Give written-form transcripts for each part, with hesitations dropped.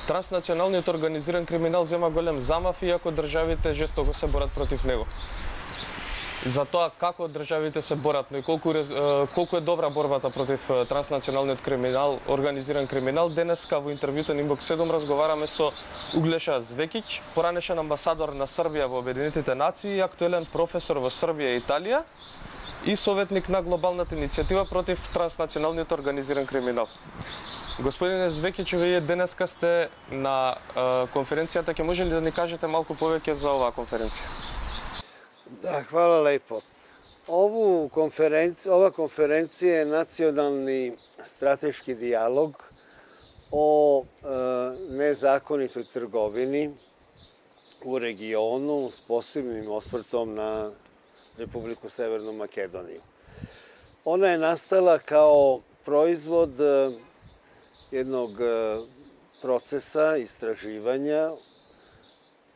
Транснационалниот организиран криминал зема голем замав иако државите жестоко се борат против него. За тоа како државите се борат, но и колку е добра борбата против транснационалниот криминал, организиран криминал, денеска во интервјуто на Инбокс 7 разговараме со Углеша Звекиќ, поранешен амбасадор на Србија во Обединетите нации и актуелен професор во Србија и Италија и советник на глобалната иницијатива против транснационалниот организиран криминал. Господине Звекиќ, вие денеска сте на конференцијата, ќе може ли да ни кажете малку повеќе за оваа конференција? Da, hvala lepo. Ova konferencija je nacionalni strateški dijalog o nezakonitoj trgovini u regionu s posebnim osvrtom na Republiku Severnu Makedoniju. Ona je nastala kao proizvod jednog procesa istraživanja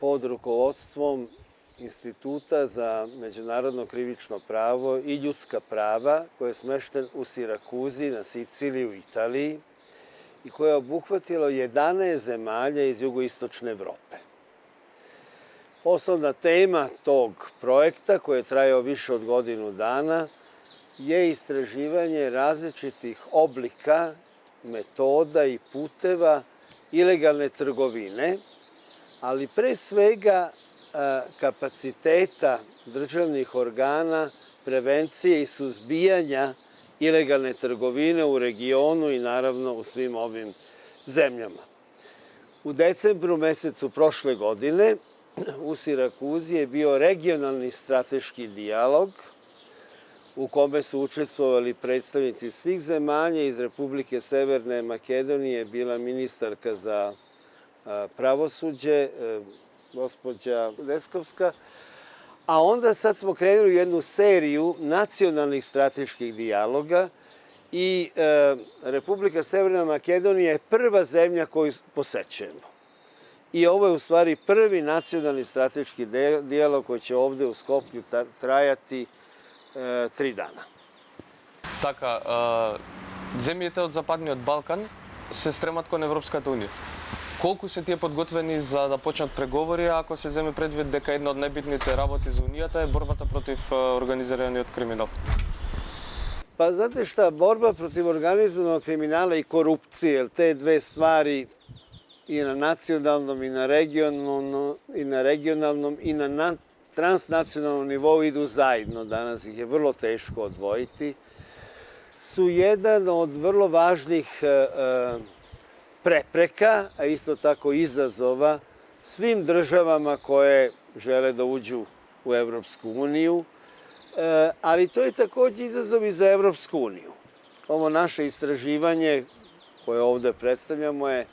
pod rukovodstvom Instituta za međunarodno krivično pravo i ljudska prava, koji je smešten u Sirakuzi na Siciliji u Italiji i koje je obuhvatilo 11 zemalja iz jugoistočne Evrope. Osnovna tema tog projekta, koji je trajao više od godinu dana, je istraživanje različitih oblika, metoda i puteva ilegalne trgovine, ali pre svega kapaciteta državnih organa, prevencije i suzbijanja ilegalne trgovine u regionu i naravno u svim ovim zemljama. U decembru mesecu prošle godine u Sirakuzi je bio regionalni strateški dijalog u kome su učestvovali predstavnici svih zemalja. Iz Republike Severne Makedonije bila ministarka za pravosuđe, gospođa Deskovska, a onda sad smo krenuli u jednu seriju nacionalnih strateških dijaloga i Republika Severna Makedonija je prva zemlja koju posećujemo. I ovo je u stvari prvi nacionalni strateški dijalog koji će ovde u Skoplju trajati 3 dana. Така, земјите од Западниот Балкан се стремат кон Европската Унија. Колку се тие подготвени за да почнат преговори, ако се земе предвид дека една од најбитните работи за Унијата е борбата против организираниот криминал? Pa znate šta, borba protiv organizovanog kriminala i korupcije, jer te dve stvari i na nacionalnom i na regionalnom i na transnacionalnom nivou idu zajedno, danas ih je vrlo teško odvojiti, su jedan od vrlo važnih prepreka, a isto tako izazova svim državama koje žele da uđu u Evropsku uniju, ali to je takođe izazov i za Evropsku uniju. Ovo naše istraživanje koje ovde predstavljamo je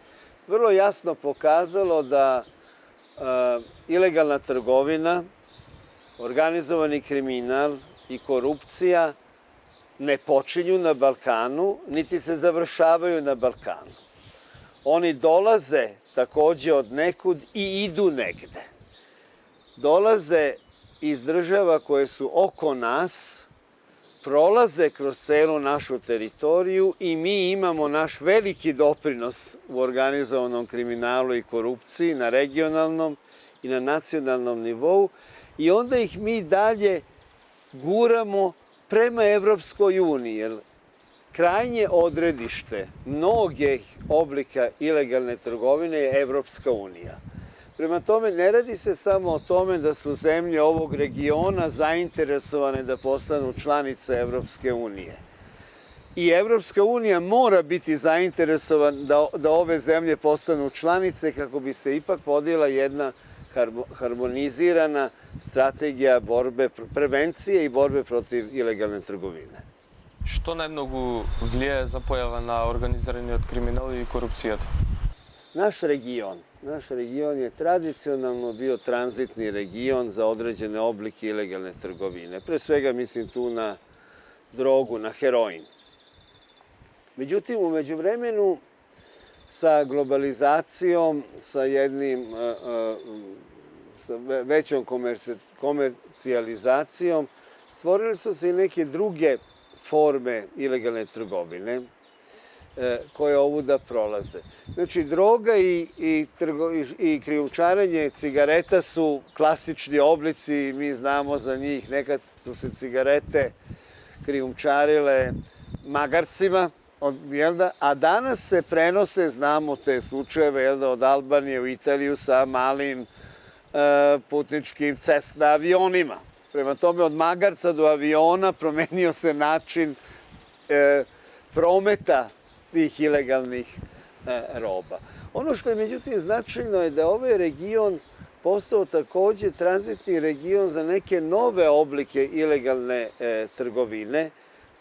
vrlo jasno pokazalo da ilegalna trgovina, organizovani kriminal i korupcija ne počinju na Balkanu, niti se završavaju na Balkanu. Oni dolaze takođe od nekud i idu negde. Dolaze iz država koje su oko nas, prolaze kroz celu našu teritoriju i mi imamo naš veliki doprinos u organizovanom kriminalu i korupciji na regionalnom i na nacionalnom nivou i onda ih mi dalje guramo prema Evropskoj uniji, jer krajnje odredište mnogih oblika ilegalne trgovine je Evropska unija. Prema tome, ne radi se samo o tome da su zemlje ovog regiona zainteresovane da postanu članice Evropske unije. I Evropska unija mora biti zainteresovana da ove zemlje postanu članice kako bi se ipak vodila jedna harmonizirana strategija borbe, prevencije i borbe protiv ilegalne trgovine. Што најмногу влијае за појава на организираниот криминал и корупцијата? Naš region je tradicionalno bio tranzitni region za određene oblike ilegalne trgovine. Pre svega mislim tu na drogu, na heroin. Međutim, u međuvremenu sa globalizacijom, sa većom komercijalizacijom, stvorile su se i neke druge forme ilegalne trgovine. koje ovuda prolaze. Znači, droga i krijumčarenje cigareta su klasični oblici, mi znamo za njih. Nekad su se cigarete krijumčarile magarcima, a danas se prenose, znamo te slučajeve, od Albanije u Italiju sa malim putničkim Cessna avionima. Prema tome, od magarca do aviona promenio se način prometa tih ilegalnih roba. Ono što je međutim značajno je da ovaj region postao takođe tranzitni region za neke nove oblike ilegalne trgovine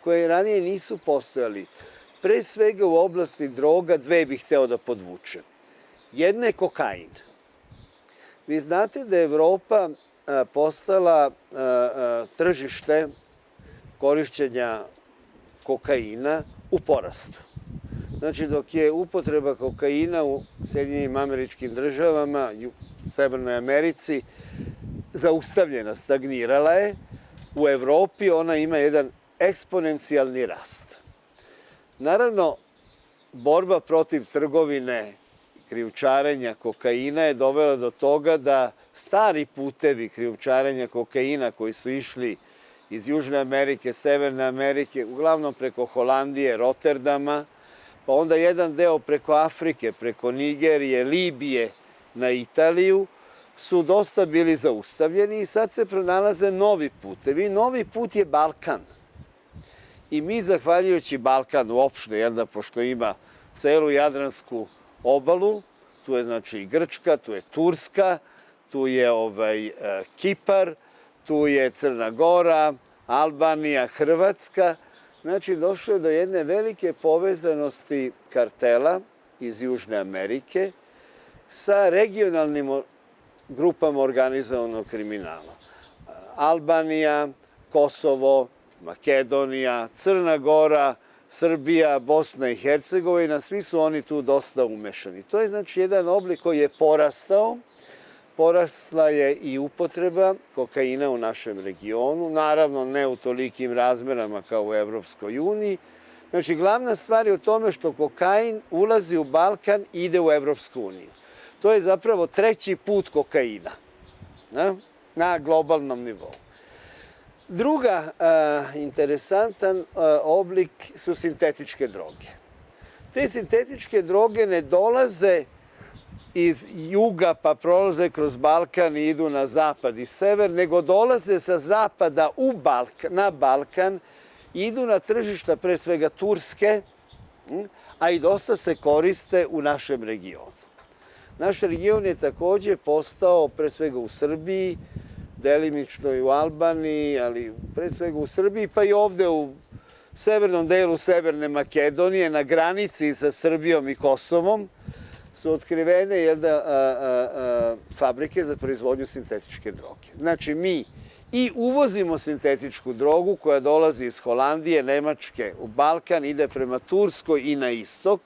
koje ranije nisu postojali. Pre svega u oblasti droga dve bih hteo da podvučem. Jedna je kokain. Vi znate da je Evropa postala tržište korišćenja kokaina u porastu. Znači, dok je upotreba kokaina u Sjedinjenim Američkim Državama, u Severnoj Americi, zaustavljena, stagnirala je, u Evropi ona ima jedan eksponencijalni rast. Naravno, borba protiv trgovine i krijumčarenja kokaina je dovela do toga da stari putevi krijumčarenja kokaina koji su išli iz Južne Amerike, Severne Amerike, uglavnom preko Holandije, Rotterdama, pa onda jedan deo preko Afrike, preko Nigerije, Libije na Italiju, su dosta bili zaustavljeni i sad se pronalaze novi putevi. Novi put je Balkan. I mi, zahvaljujući Balkanu uopšte, pošto ima celu Jadransku obalu, tu je znači i Grčka, tu je Turska, tu je Kipar, tu je Crna Gora, Albanija, Hrvatska. Znači, došlo je do jedne velike povezanosti kartela iz Južne Amerike sa regionalnim grupama organizovanog kriminala. Albanija, Kosovo, Makedonija, Crna Gora, Srbija, Bosna i Hercegovina, svi su oni tu dosta umešani. To je znači jedan oblik koji je porastao. Porasla je i upotreba kokaina u našem regionu, naravno ne u tolikim razmerama kao u Evropskoj uniji. Znači, glavna stvar je u tome što kokain ulazi u Balkan i ide u Evropsku uniju. To je zapravo treći put kokaina na globalnom nivou. Druga interesantan oblik su sintetičke droge. Te sintetičke droge ne dolaze iz juga pa prolaze kroz Balkan i idu na zapad i sever, nego dolaze sa zapada na Balkan i idu na tržišta pre svega Turske, a i dosta se koriste u našem regionu. Naš region je takođe postao pre svega u Srbiji, delimično i u Albaniji, ali pre svega u Srbiji, pa i ovde u severnom delu Severne Makedonije, na granici sa Srbijom i Kosovom, su otkrivene fabrike za proizvodnju sintetičke droge. Znači, mi i uvozimo sintetičku drogu koja dolazi iz Holandije, Nemačke u Balkan, ide prema Turskoj i na istok,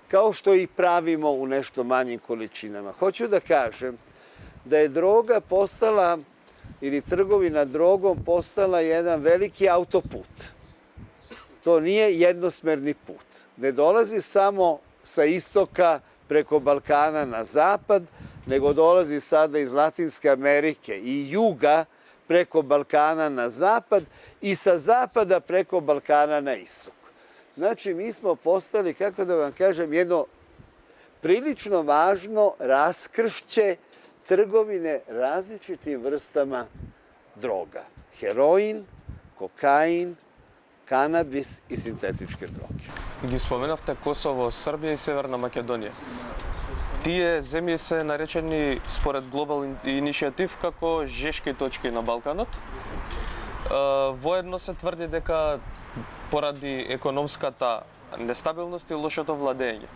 kao što i pravimo u nešto manjim količinama. Hoću da kažem da je droga postala, ili trgovina drogom postala jedan veliki autoput. To nije jednosmerni put. Ne dolazi samo sa istoka preko Balkana na zapad, nego dolazi sada iz Latinske Amerike i juga preko Balkana na zapad i sa zapada preko Balkana na istok. Znači, mi smo postali, kako da vam kažem, jedno prilično važno raskršće trgovine različitim vrstama droga. Heroin, kokain, kanabis и синтетички droge. Ги споменавте Косово, Србија и Северна Македонија. Тие земји се наречени според Global Initiative како жешки точки на Балканот. Воедно се тврди дека поради економската нестабилност и лошото владење.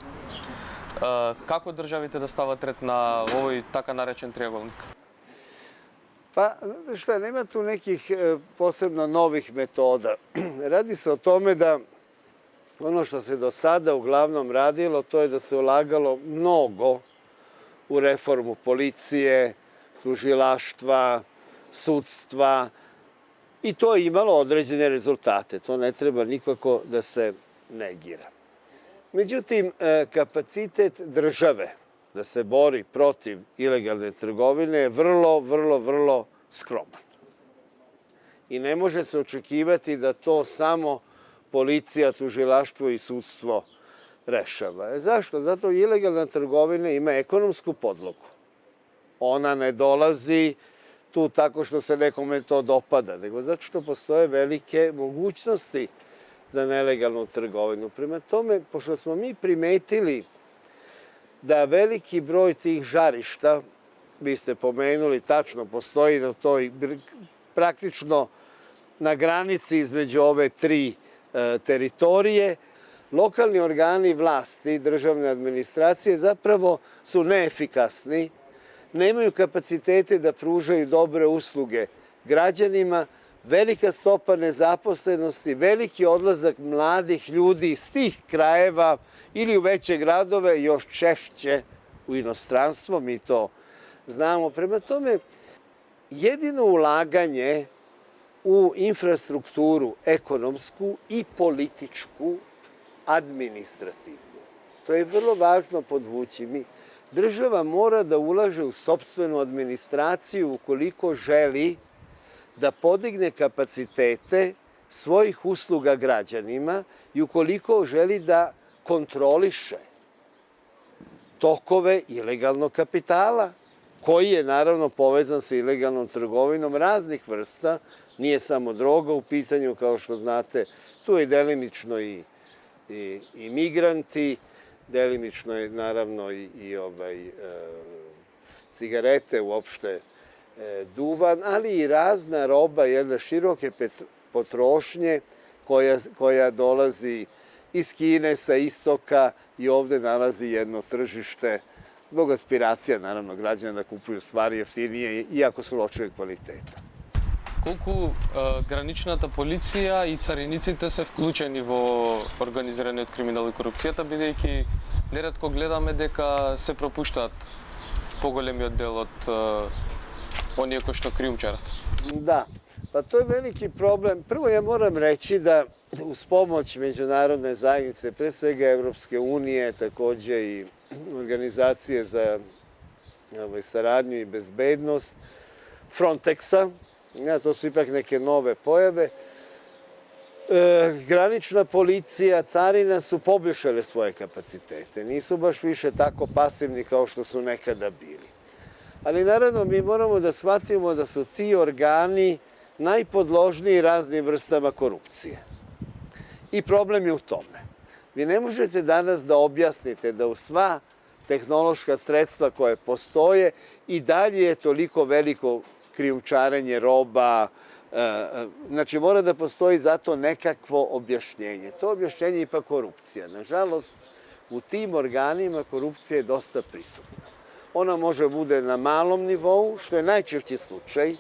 Како државите да стават ред на овој така наречен триаголник? Pa, znate šta, nema tu nekih posebno novih metoda. Radi se o tome da ono što se do sada uglavnom radilo, to je da se ulagalo mnogo u reformu policije, tužilaštva, sudstva i to je imalo određene rezultate. To ne treba nikako da se negira. Međutim, kapacitet države da se bori protiv ilegalne trgovine je vrlo skroman. I ne može se očekivati da to samo policija, tužilaštvo i sudstvo rešava. Zašto? Zato ilegalna trgovina ima ekonomsku podlogu. Ona ne dolazi tu tako što se nekome to dopada, nego zato što postoje velike mogućnosti za nelegalnu trgovinu. Prema tome, pošto smo mi primetili da veliki broj tih žarišta, vi ste pomenuli, tačno postoji na toj praktično na granici između ove tri teritorije, lokalni organi vlasti, državne administracije zapravo su neefikasni, nemaju kapacitete da pružaju dobre usluge građanima, velika stopa nezaposlenosti, veliki odlazak mladih ljudi iz tih krajeva ili u veće gradove, još češće u inostranstvo, mi to znamo. Prema tome, jedino ulaganje u infrastrukturu ekonomsku i političku, administrativnu. To je vrlo važno podvući. Država mora da ulaže u sopstvenu administraciju ukoliko želi da podigne kapacitete svojih usluga građanima i ukoliko želi da kontroliše tokove ilegalnog kapitala, koji je naravno povezan sa ilegalnom trgovinom raznih vrsta. Nije samo droga u pitanju, kao što znate, tu je delimično i migranti, delimično je naravno i cigarete, uopšte duvan, ali i razna roba jedne široke potrošnje koja dolazi iz Kine, sa istoka i ovde nalazi jedno tržište zbog aspiracija, naravno, građana da kupuju stvari jeftinije, iako su lošijeg kvaliteta. Колку граничната полиција и цариниците се вклучени во организираниот криминал и корупцијата, бидејќи неретко гледаме дека се пропуштаат поголемиот дел од оние кои што криумчарат. Da, pa to je veliki problem. Prvo ja moram reći da uz pomoć međunarodne zajednice, pre svega Evropske unije, takođe i organizacije za saradnju i bezbednost, Frontexa, to su ipak neke nove pojave, granična policija, carina su poboljšale svoje kapacitete. Nisu baš više tako pasivni kao što su nekada bili. Ali naravno mi moramo da shvatimo da su ti organi najpodložniji raznim vrstama korupcije. I problem je u tome. Vi ne možete danas da objasnite da u sva tehnološka sredstva koje postoje i dalje je toliko veliko krijumčarenje roba. Znači, mora da postoji zato nekakvo objašnjenje. To objašnjenje je ipak korupcija. Nažalost, u tim organima korupcija je dosta prisutna. Ona može bude na malom nivou, što je najčešći slučaj,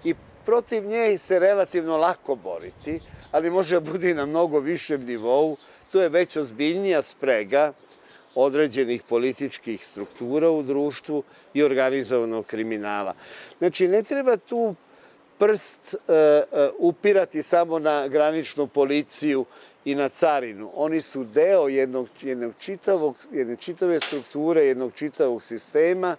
i protiv nje se relativno lako boriti, ali može bude i na mnogo višem nivou. To je već ozbiljnija sprega određenih političkih struktura u društvu i organizovanog kriminala. Znači, ne treba tu prst upirati samo na graničnu policiju i na carinu. Oni su deo jedne čitave strukture, jednog čitavog sistema.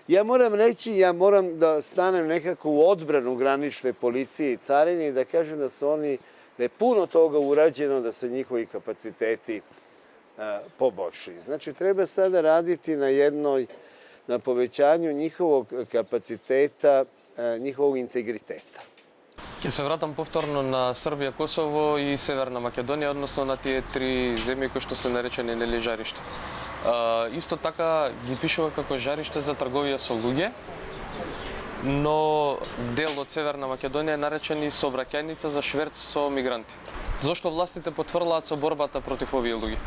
Ja moram reći, ja moram da stanem nekako u odbranu granične policije i carine i da kažem da je puno toga urađeno da se njihovi kapaciteti poboljšaju. Znači, treba sada raditi na povećanju njihovog kapaciteta, njihovog integriteta. Ќе се вратам повторно на Србија, Косово и Северна Македонија, односно на тие три земји кои што се наречени нели жариште. Исто така ги пишува како жариште за трговија со луѓе, но дел од Северна Македонија е наречен и сообраќајница за шверц со мигранти. Зошто властите потврлаат со борбата против овие луѓе?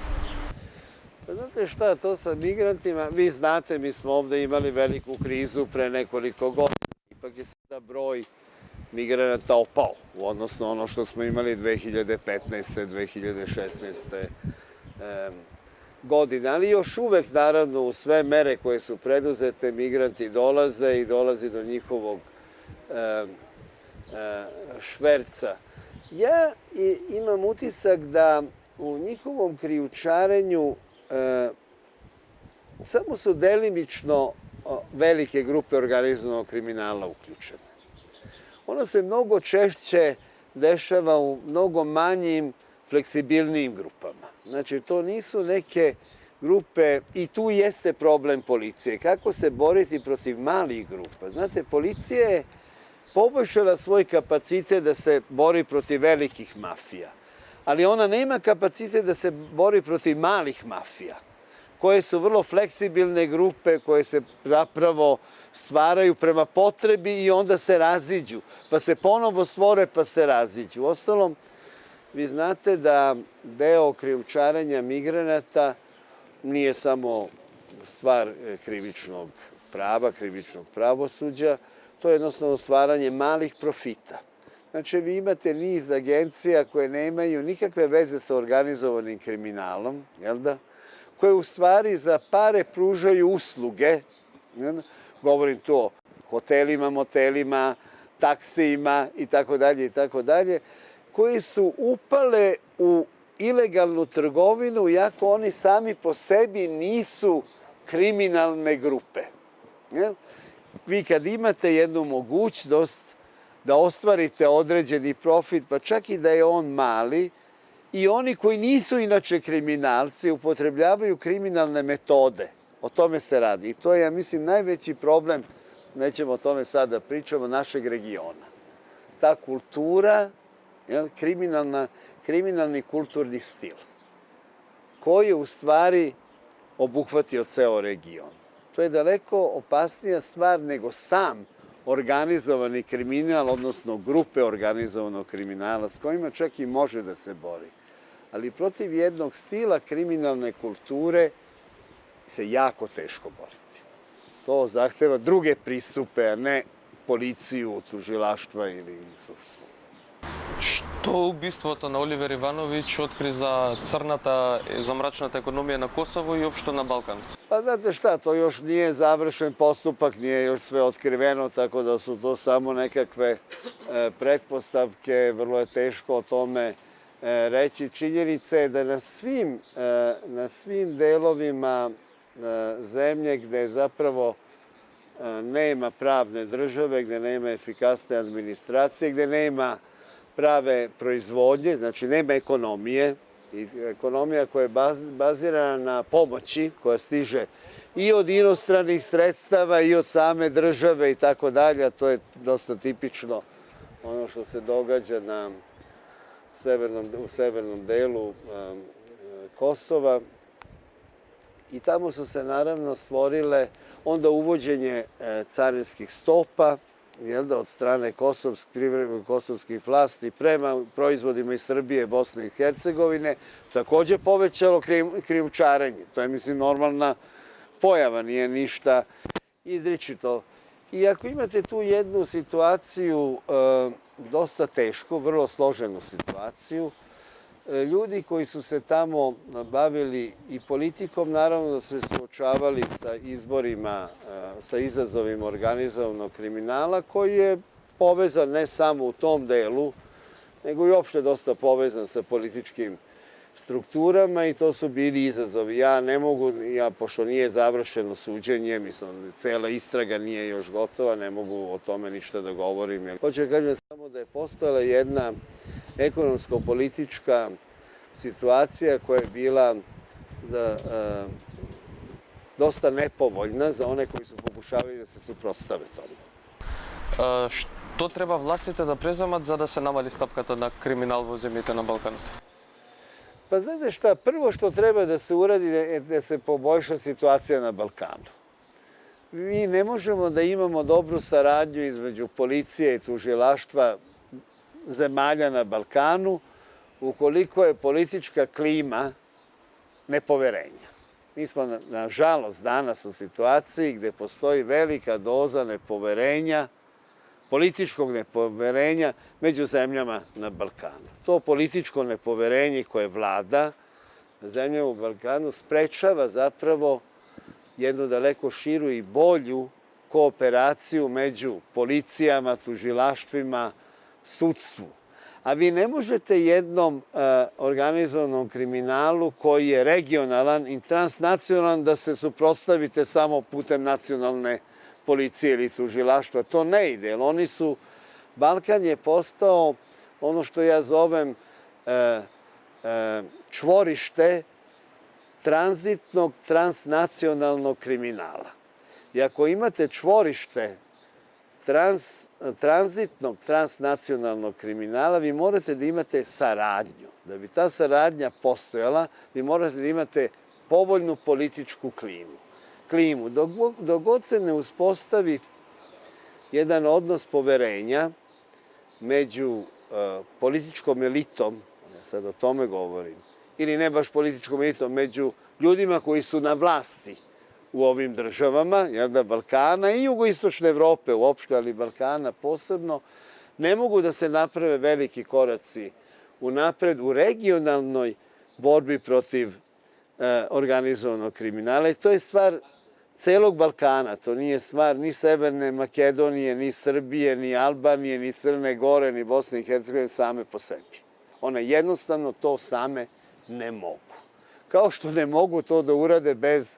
Znate šta, to sa migrantima, vi znate, mi smo ovde imali veliku krizu pre nekoliko godina. Ipak je sada broj migranata opao u odnosno ono što smo imali 2015. 2016. godine. Ali još uvek, naravno, u sve mere koje su preduzete, migranti dolaze i dolazi do njihovog šverca. Ja imam utisak da u njihovom krijumčarenju samo su delimično velike grupe organizovanog kriminala uključene. Ono se mnogo češće dešava u mnogo manjim, fleksibilnijim grupama. Znači, to nisu neke grupe, i tu jeste problem policije. Kako se boriti protiv malih grupa? Znate, policija je poboljšala svoj kapacitet da se bori protiv velikih mafija, ali ona nema kapacitet da se bori protiv malih mafija, koje su vrlo fleksibilne grupe, koje se zapravo stvaraju prema potrebi i onda se raziđu, pa se ponovo stvore pa se raziđu. Uostalom, vi znate da deo krijumčarenja migranata nije samo stvar krivičnog prava, krivičnog pravosuđa, to je jednostavno stvaranje malih profita. Znači, vi imate niz agencija koje nemaju nikakve veze sa organizovanim kriminalom, jel da? Koje u stvari za pare pružaju usluge, govorim tu o hotelima, motelima, taksijima itd., koji su upale u ilegalnu trgovinu, iako oni sami po sebi nisu kriminalne grupe. Vi kad imate jednu mogućnost da ostvarite određeni profit, pa čak i da je on mali, i oni koji nisu inače kriminalci upotrebljavaju kriminalne metode. O tome se radi. I to je, ja mislim, najveći problem, nećemo o tome sada pričamo, našeg regiona. Ta kultura, kriminalni kulturni stil, koji je u stvari obuhvatio ceo region. To je daleko opasnija stvar nego sam organizovani kriminal, odnosno grupe organizovanog kriminala, s kojima čak i može da se bori. Ali protiv jednog stila kriminalne kulture se jako teško boriti. To zahteva druge pristupe, a ne policiju, tužilaštva ili sudstvo. Што убиството на Оливер Ивановиќ откри за црната, за мрачната економија на Косово и општо на Балканот? Pa znate šta, to još nije završen postupak, nije još sve otkriveno, tako da su to samo nekakve pretpostavke, vrlo je teško o tome reći. Činjenica je da na svim delovima zemlje gde zapravo nema pravne države, gde nema efikasne administracije, gde nema prave proizvodnje, znači nema ekonomije, i ekonomija koja je bazirana na pomoći, koja stiže i od inostranih sredstava i od same države i tako dalje, a to je dosta tipično ono što se događa u severnom delu Kosova. I tamo su se naravno stvorile onda uvođenje carinskih stopa, od strane kosovskih vlasti prema proizvodima iz Srbije, Bosne i Hercegovine, takođe povećalo krijumčarenje. To je, mislim, normalna pojava, nije ništa izričito. I ako imate tu jednu situaciju, dosta tešku, vrlo složenu situaciju, ljudi koji su se tamo bavili i politikom, naravno da su se suočavali sa izborima, sa izazovima organizovanog kriminala, koji je povezan ne samo u tom delu, nego i uopšte dosta povezan sa političkim strukturama, i to su bili izazovi. Ja ne mogu, pošto nije završeno suđenje, mislim, cela istraga nije još gotova, ne mogu o tome ništa da govorim. Hoću da kažem samo da je postojala jedna ekonomsko-politička situacija koja je bila dosta nepovoljna za one koji su pokušavali da se suprotstave tome. Што треба властите да преземат за да се намали стапката на криминал во земјите на Балканот? Pa znate šta, prvo što treba da se uradi je da se poboljša situacija na Balkanu. Mi ne možemo da imamo dobru saradnju između policije i tužilaštva zemalja na Balkanu ukoliko je politička klima nepoverenja. Mi smo, nažalost, danas u situaciji gde postoji velika doza nepoverenja, političkog nepoverenja među zemljama na Balkanu. To političko nepoverenje koje vlada zemljama u Balkanu sprečava zapravo jednu daleko širu i bolju kooperaciju među policijama, tužilaštvima, sudstvu. A vi ne možete jednom organizovanom kriminalu koji je regionalan i transnacionalan da se suprotstavite samo putem nacionalne policije ili tužilaštva. To ne ide, jer oni su... Balkan je postao ono što ja zovem čvorište tranzitnog transnacionalnog kriminala. I ako imate čvorište tranzitnog transnacionalnog kriminala, vi morate da imate saradnju. Da bi ta saradnja postojala, vi morate da imate povoljnu političku klimu. Dok god se ne uspostavi jedan odnos poverenja među političkom elitom, ja sad o tome govorim, ili ne baš političkom elitom, među ljudima koji su na vlasti u ovim državama, Balkana i jugoistočne Evrope uopšte, ali Balkana posebno, ne mogu da se naprave veliki koraci unapred u regionalnoj borbi protiv organizovanog kriminala. I to je stvar celog Balkana, to nije stvar ni Severne Makedonije, ni Srbije, ni Albanije, ni Crne Gore, ni Bosne i Hercegovine same po sebi. One jednostavno to same ne mogu. Kao što ne mogu to da urade bez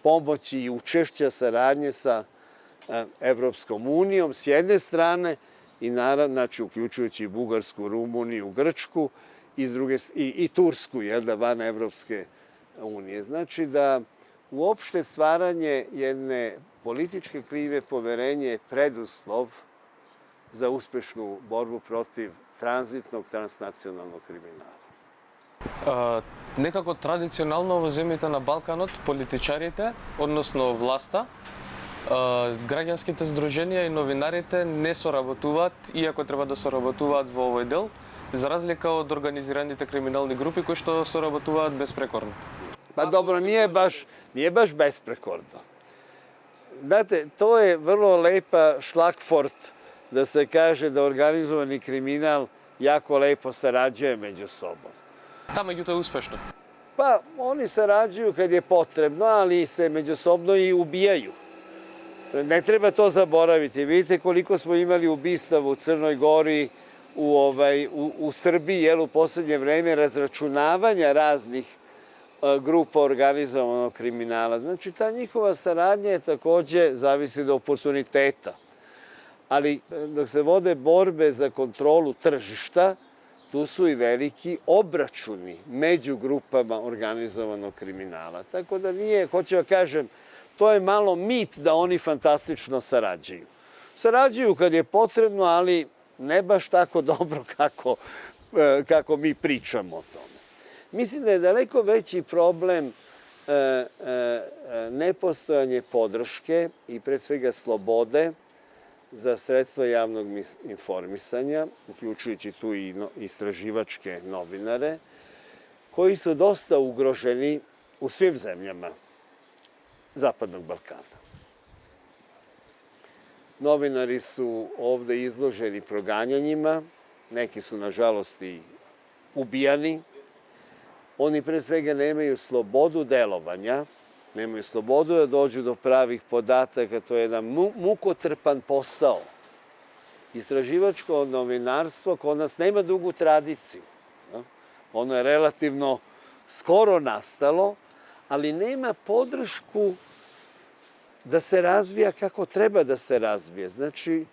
pomoći i učešća saradnje sa Evropskom unijom s jedne strane i naravno, znači uključujući i Bugarsku, Rumuniju, Grčku i Tursku, van Evropske unije. Znači da uopšte stvaranje jedne političke klime poverenja je preduslov za uspešnu borbu protiv tranzitnog transnacionalnog kriminala. Некако традиционално во земјите на Балканот, политичарите, односно власта, граѓанските здруженија и новинарите не соработуваат, иако треба да соработуваат во овој дел, за разлика од организираните криминални групи кои што соработуваат безпрекорно. Pa dobro, nije baš besprekorno. Znate, to je vrlo lepa šlagfort da se kaže da organizovani kriminal jako lepo sarađuje među sobom. Та меѓутоа е успешно. Pa oni sarađuju kad je potrebno, ali se međusobno i ubijaju. Ne treba to zaboraviti. Vidite koliko smo imali ubistava u Crnoj Gori, u Srbiji, u poslednje vreme razračunavanja raznih grupa organizovanog kriminala. Znači, ta njihova saradnja je takođe zavisi od oportuniteta. Ali dok se vode borbe za kontrolu tržišta, tu su i veliki obračuni među grupama organizovanog kriminala. Tako da nije, hoću da kažem, to je malo mit da oni fantastično sarađuju. Sarađuju kad je potrebno, ali ne baš tako dobro kako mi pričamo o tome. Mislim da je daleko veći problem nepostojanje podrške i pre svega slobode za sredstva javnog informisanja, uključujući tu i istraživačke novinare, koji su dosta ugroženi u svim zemljama Zapadnog Balkana. Novinari su ovde izloženi proganjanjima, neki su nažalost i ubijani. Oni pre svega nemaju slobodu delovanja, nemaju slobodu da dođu do pravih podataka, to je jedan mukotrpan posao. Istraživačko novinarstvo kod nas nema dugu tradiciju. Ono je relativno skoro nastalo, ali nema podršku da se razvija kako treba da se razvije. Znači,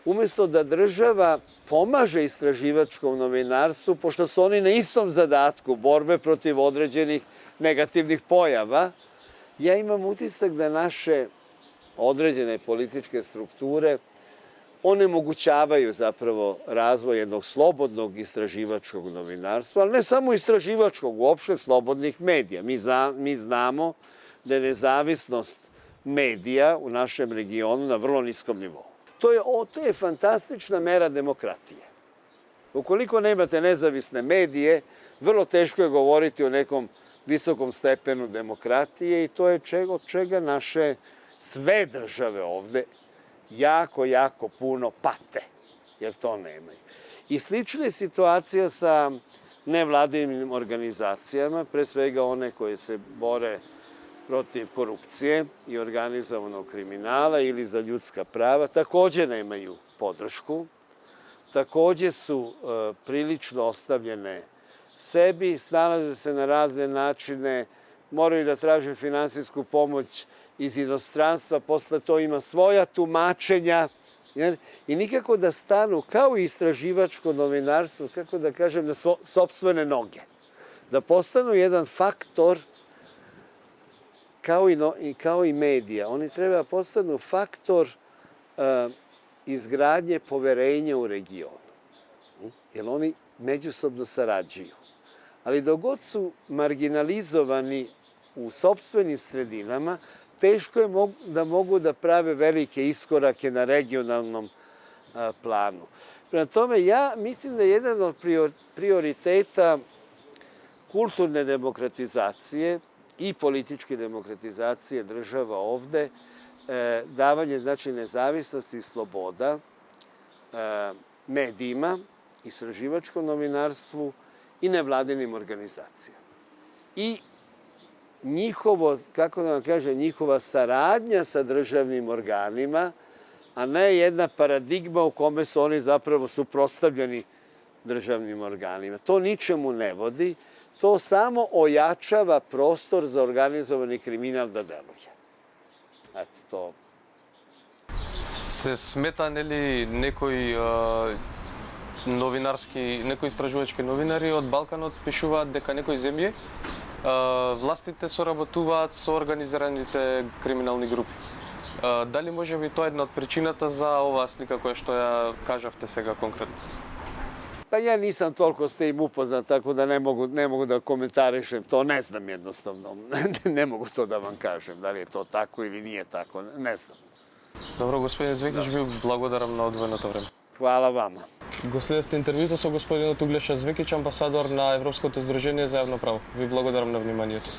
umesto da država pomaže istraživačkom novinarstvu, pošto su oni na istom zadatku borbe protiv određenih negativnih pojava, ja imam utisak da naše određene političke strukture onemogućavaju zapravo razvoj jednog slobodnog istraživačkog novinarstva, ali ne samo istraživačkog, uopšte slobodnih medija. Mi znamo da je nezavisnost medija u našem regionu na vrlo niskom nivou. To je fantastična mera demokratije. Ukoliko nemate nezavisne medije, vrlo teško je govoriti o nekom visokom stepenu demokratije i to je od čega naše sve države ovde jako puno pate, jer to nemaju. I slična je situacija sa nevladinim organizacijama, pre svega one koje se bore protiv korupcije i organizovanog kriminala ili za ljudska prava, takođe nemaju podršku. takođe su prilično ostavljene sebi, snalaze se na razne načine, moraju da traže finansijsku pomoć iz inostranstva, posle to ima svoja tumačenja i nikako da stanu kao i istraživačko novinarstvo, kako da kažem, na sopstvene noge. Da postanu jedan faktor kao i medija. Oni treba da postanu faktor izgradnje poverenja u regionu. Jer oni međusobno sarađuju. Ali dok god su marginalizovani u sopstvenim sredinama, teško je da mogu da prave velike iskorake na regionalnom planu. Prema tome, ja mislim da je jedan od prioriteta kulturne demokratizacije i političke demokratizacije država ovde davanje nezavisnosti i sloboda medijima, istraživačkom novinarstvu i nevladinim organizacijama. I njihova saradnja sa državnim organima, a ne jedna paradigma u kome su oni zapravo suprotstavljeni državnim organima. To ničemu ne vodi, to samo ojačava prostor za organizovani kriminal da deluje. Eto, to. Се смета, нели, некои истражувачки новинари од Балканот пишуваат дека некои земји властите соработуваат со организираните криминални групи. Дали може би тоа е една од причината за оваа слика која што ја кажавте сега конкретно? Pa ja nisam toliko s tim upoznat, tako da ne mogu da komentarišem to. Ne znam jednostavno. Ne mogu to da vam kažem, da li je to tako ili nije tako. Ne znam. Добро, господин Звекич, ви благодарам на одвоеното време. Hvala vama. Го следевте интервјуто со господинот Углеша Звекич, амбасадор на Европското здружение за јавно право. Ви благодарам на вниманието.